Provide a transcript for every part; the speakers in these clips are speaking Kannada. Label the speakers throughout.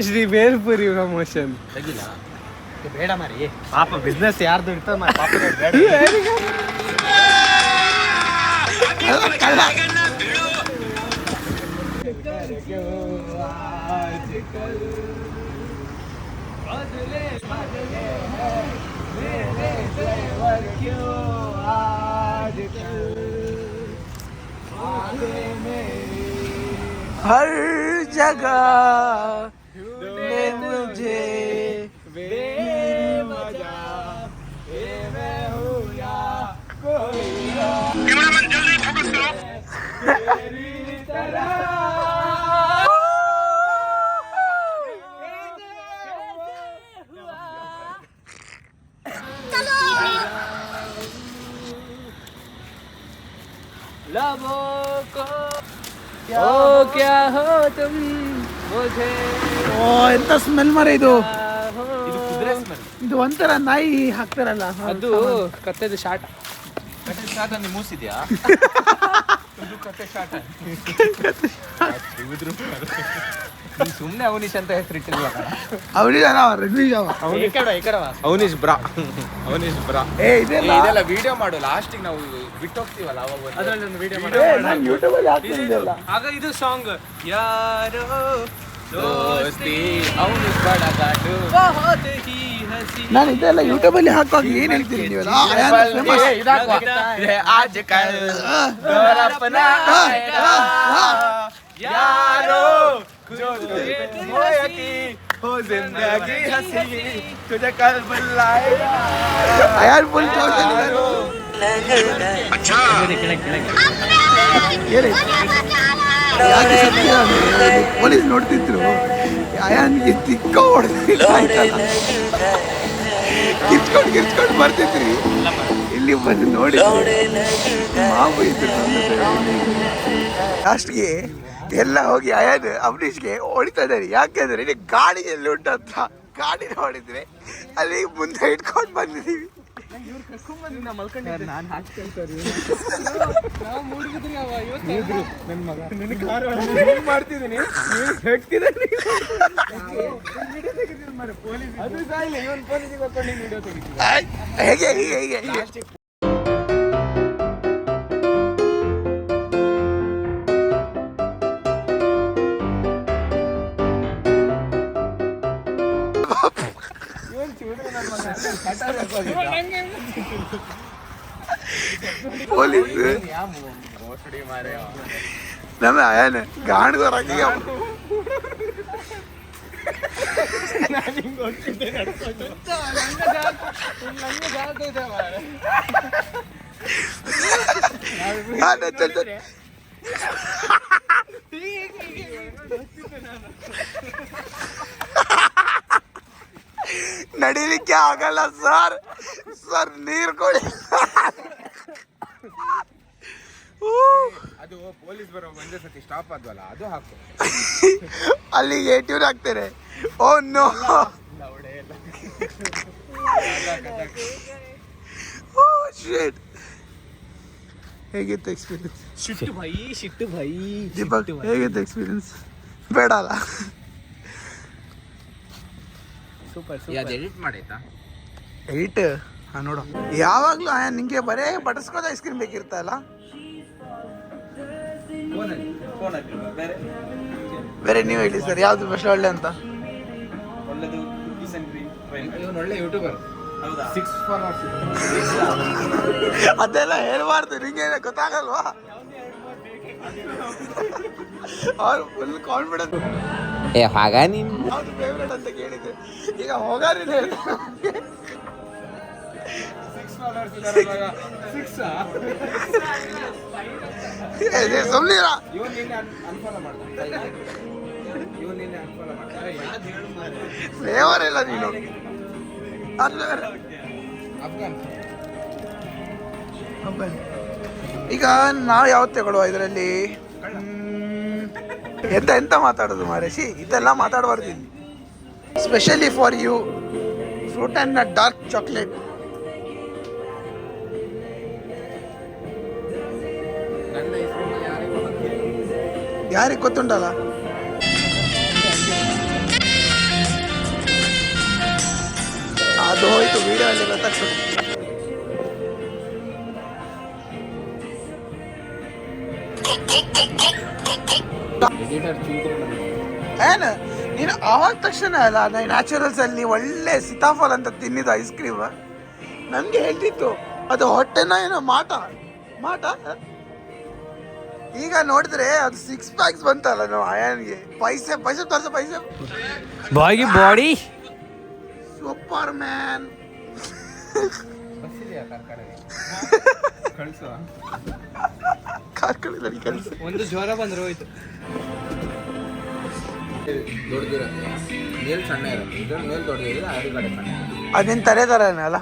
Speaker 1: ಶ್ರೀ ಬೇಲ್ಪುರಿ ಪ್ರಮೋಷನ್
Speaker 2: ತೆಗಿಲ್ಲ ಬೇಡ ಮಾರಿ ಪಾಪ ಬಿಸ್ನೆಸ್ ಯಾರ್ದು ಇರ್ತದೆ ಮಾರಿ ಪಾಪ ಬೇಡ
Speaker 1: हर जगह मुझे बेमजा मैं हूँ या कोई कैमरामैन जल्दी फोकस करो तेरी तरह लबों को ओ क्या हो तुम मुझे
Speaker 3: ಓ ಎಂತ ಸ್ಮೆಲ್ ಮರ ಇದು
Speaker 2: ಇದು ಕುದುರೆ ಸ್ಮೆಲ್
Speaker 3: ಇದು ಒಂಥರ ನಾಯಿ ಹಾಕ್ತಾರಲ್ಲ
Speaker 1: ಅದು ಕತ್ತೆದು ಶಾಟ
Speaker 2: ಕತೆ ಶಾಟ್ ಅಲ್ಲಿ ಮೂಸಿದ್ಯಾ ಇದು ಕತೆ ಶಾಟ್ ಸುಮ್ಮನೆ ಅವನೀಶ್ ಅಂತ ಹೆಸರಿಟ್ಟಿಲ್ವ ಅವನೀಶ್ ಬ್ರಾ ಅವನೀಶ್ ಬ್ರಾ ಇದೆಲ್ಲ ವಿಡಿಯೋ ಮಾಡು ಲಾಸ್ಟಿಗೆ ನಾವು ಬಿಟ್ಟು ಹೋಗ್ತೀವಲ್ಲ ಅವಾಗ
Speaker 1: ಅದರಲ್ಲಿ ಒಂದು ವಿಡಿಯೋ ಮಾಡಿ
Speaker 3: ಯೂಟ್ಯೂಬ್ ಅಲ್ಲಿ ಹಾಕ್ತಿದ್ದೆಲ್ಲ
Speaker 1: ಆಗ ಇದು ಸಾಂಗ್ ಯಾರೋ
Speaker 2: ದೋಸ್ತಿ ಅವನೀಶ್ ಬಡ ಗಾಡು
Speaker 1: बहुत ही हसी
Speaker 3: ನಾನು ಇದೆಲ್ಲ ಯೂಟ್ಯೂಬ್ ಅಲ್ಲಿ ಹಾಕುವಾಗ ಏನ್ ಹೇಳ್ತೀರಿ ನೀವೆಲ್ಲ
Speaker 2: आज कल दौर अपना आएगा यारो जो तुझे हो यकी हो जिंदगी हंसी तुझे कल बुलाएगा
Speaker 3: ಅಯಾನ್ ಫುಲ್ ಪೊಲೀಸ್ ನೋಡ್ತಿದ್ರು ಅಯಾನ್ಗೆ ತಿಕ್ಕ ಕಿರ್ಚ್ಕೊಂಡು ಬರ್ತಿದ್ರಿ ಇಲ್ಲಿ ಬಂದು ನೋಡಿ ಮಾವು ಇದ್ರು ಲಾಸ್ಟ್ಗೆ ಎಲ್ಲ ಹೋಗಿ ಅಯಾನ್ ಅಂಬರೀಷ್ಗೆ ಹೊಡಿತಾ ಇದ್ದಾರೆ ಯಾಕೆಂದ್ರೆ ಇಲ್ಲಿ ಗಾಡಿ ಎಲ್ಲಿ ಉಂಟಂತ ಗಾಡಿನ ಹೊಡಿದ್ರೆ ಅಲ್ಲಿ ಮುಂದೆ ಇಟ್ಕೊಂಡು ಬಂದಿದ್ದೀವಿ
Speaker 1: ಮಾಡ್ತಿದ್ದೀನಿ
Speaker 3: ಹೇಗೆ ಹೀಗೆ ಹೀಗೆ ಹೀಗೆ ಪೊಲೀಸ್ ನಮ್ಮ ಆಯಾನ ಗಾಂಡ್ ಗೊರಾಕಿ ನಡೀಲಿಕ್ಕೆ ಆಗಲ್ಲ ಸರ್ ಸರ್ ನೀರು ಕೊಡಿ
Speaker 2: ಅದು ಪೊಲೀಸ್ ಬರೋ ಒಂದೇ ಸತಿ ಸ್ಟಾಪ್ ಆದ್ವಲ್ಲ ಅದು ಹಾಕು
Speaker 3: ಅಲ್ಲಿ ಏಟ್ಯೂರ್ ಹಾಕ್ತಾರೆ ಓ ನೋ ಶಿಟ್ ಹೇಗಿತ್ತು ಎಕ್ಸ್ಪೀರಿಯನ್ಸ್
Speaker 1: ಶಿಟ್ಟು ಭೈ
Speaker 3: ದೀಪಕ್ ಹೇಗಿತ್ತು ಎಕ್ಸ್ಪೀರಿಯನ್ಸ್ ಬೇಡ ಅಲ್ಲ
Speaker 1: ಸೂಪರ್
Speaker 2: ಅದು ಎಡಿಟ್ ಮಾಡೈತಾ
Speaker 3: ಏಟ್ ಹಾಂ ನೋಡು ಯಾವಾಗಲೂ ನಿಂಗೆ ಬರೇ ಬಟರ್ಸ್ಕಾಚ್ ಐಸ್ ಕ್ರೀಮ್ ಬೇಕಿರ್ತಲ್ಲ ಬೇರೆ ನೀವು ಹೇಳಿ ಸರ್ ಯಾವ್ದು ಬೆಸ್ಟ್ ಒಳ್ಳೆ ಅಂತ
Speaker 2: ಒಳ್ಳೆದು ಕುಕೀಸ್ ಅಂಡ್ ಕ್ರೀಮ್ ಒಳ್ಳೆ ಯೂಟ್ಯೂಬರ್ ಹೌದಾ 6 ಫಾಲೋವರ್ಸ್
Speaker 3: ಅದೆಲ್ಲ ಹೇಳ್ಬಾರ್ದು ನಿಂಗೆ ಗೊತ್ತಾಗಲ್ವಾ ಅವ್ರು ಫುಲ್ ಕಾನ್ಫಿಡೆನ್ಸ್
Speaker 2: ಹಾಗ ನೀನು
Speaker 3: ಯಾವ್ದು ಫೇವ್ರೇಟ್ ಅಂತ ಕೇಳಿದ್ದೆ ಈಗ ಹೋಗಾರಿಲ್ಲ ಸುಮ್ನಿರ ಫ್ಲೇವರ್ ಇಲ್ಲ ನೀನು ಈಗ ನಾವು ಯಾವತ್ತು ತಗೊಳ್ಳುವ ಇದರಲ್ಲಿ ಎಂತ ಮಾತಾಡೋದು ಮಾರೇಶಿ ಇದೆಲ್ಲ ಮಾತಾಡಬಾರ್ದು specially for you fruit and dark chocolate
Speaker 2: ನನ್ನ ಹೆಸರು ಯಾರಿಗೂ
Speaker 3: ಯಾರಿಗೆ ಗೊತ್ತುಂಟಲ್ಲ. ಅದು ಹೋಯ್ತು ವಿಡಿಯೋ ಅಲ್ಲಿ ಗೊತ್ತಾಗ್ತದೆ. ಏನು ನೀನು ಆವಾಗ ತಕ್ಷಣ ಅಲ್ಲ ನ್ಯಾಚುರಲ್ಸ್ ಅಲ್ಲಿ ಒಳ್ಳೆ ಸೀತಾಫಲ ಅಂತ ತಿನ್ನಿದ್ದು ಐಸ್ ಕ್ರೀಮ್ ನನಗೆ ಹೇಳ್ತಿತ್ತು ಅದು ಹೊಟ್ಟೆನ ಏನೋ ಮಾಟ ಈಗ ನೋಡಿದ್ರೆ ಅದು 6 ಪ್ಯಾಕ್ಸ್ ಬಂತಲ್ಲ ನಾವು ಅಯಾನ್ಗೆ. ಪೈಸೆ ತೋರ್ಸ ಪೈಸೆ
Speaker 1: ಬಾಯ್ಗೆ ಬಾಡಿ
Speaker 3: ಸೂಪರ್ ಮ್ಯಾನ್. ಕಾರ್ಕಳ ಕಳಿಸು.
Speaker 1: ಒಂದು ಜ್ವರ ಬಂದ್ರೆ ಹೋಯ್ತು.
Speaker 2: ದೊಡ್ಡದಿರುತ್ತೆ ಮೇಲ್ ಸಣ್ಣ ಇರುತ್ತೆ, ಇದ್ರ ಮೇಲ್ ದೊಡ್ಡದಿರುತ್ತೆ, ಅದ್ರ ಕಡೆ ಸಣ್ಣ.
Speaker 3: ಅದೇನು ತರೇತಾರಲ್ಲ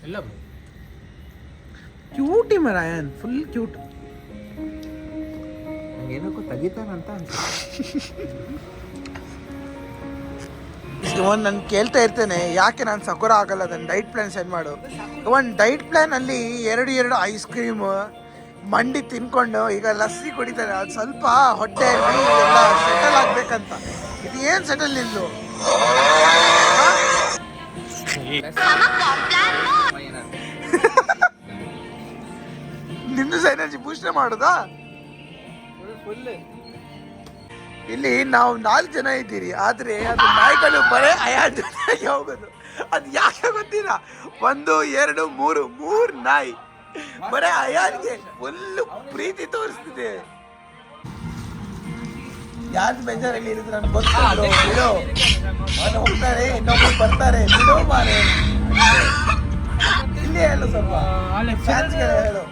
Speaker 1: ಎಲ್ಲ
Speaker 3: ಕ್ಯೂಟಿ ಮರ ಅಯಾನ್, ಫುಲ್ ಕ್ಯೂಟ್.
Speaker 2: ಏನಕ್ಕೂ ತೆಗಿತಾನಂತ
Speaker 3: ಇವನ್ ನಾನು ಕೇಳ್ತಾ ಇರ್ತೇನೆ ಯಾಕೆ ನಾನು ಸಕೋರ ಆಗಲ್ಲ, ಅದನ್ನು ಡೈಟ್ ಪ್ಲಾನ್ ಸೆಂಡ್ ಮಾಡು. ಒಂದು ಡೈಟ್ ಪ್ಲಾನ್ ಅಲ್ಲಿ ಎರಡು ಐಸ್ ಕ್ರೀಮ್ ಮಂಡಿ ತಿನ್ಕೊಂಡು ಈಗ ಲಸ್ಸಿ ಕುಡಿತಾರೆ. ಅದು ಸ್ವಲ್ಪ ಹೊಟ್ಟೆಯಲ್ಲಿ ಎಲ್ಲ ಸೆಟಲ್ ಆಗ್ಬೇಕಂತ. ಇದು ಏನು ಸೆಟಲ್ ಇಲ್ಲು. ನಿಂದು ಎನರ್ಜಿ ಬೂಸ್ಟ್ ಮಾಡೋದಾ? ಇಲ್ಲಿ ನಾವು 4 ಜನ ಇದ್ದೀರಿ, ಆದ್ರೆ ಅದು ನಾಯಿಗಳು ಬರೇ 5 ಜನ ಹೋಗೋದು. ಅದು ಯಾಕೆ ಗೊತ್ತಿಲ್ಲ. 1 2 3 ನಾಯಿ ಬರೇ ಅಯಾನ್ಗೆ ಫುಲ್ಲು ಪ್ರೀತಿ ತೋರಿಸ್ತಿದೆ. ಯಾರು ಬೇಜಾರಲ್ಲಿ ಇರಿದ್ರೆ ನನ್ಗೆ ಗೊತ್ತಿಲ್ಲ. ಬಿಡು, ಅವನು ಹೋಗ್ತಾರೆ, ಇನ್ನೊಬ್ರು ಬರ್ತಾರೆ, ಬಿಡು ಮಾರೆ. ಇಲ್ಲೇ ಹೇಳು, ಸ್ವಲ್ಪ ಫ್ಯಾನ್ಸ್ಗೆ ಹೇಳು.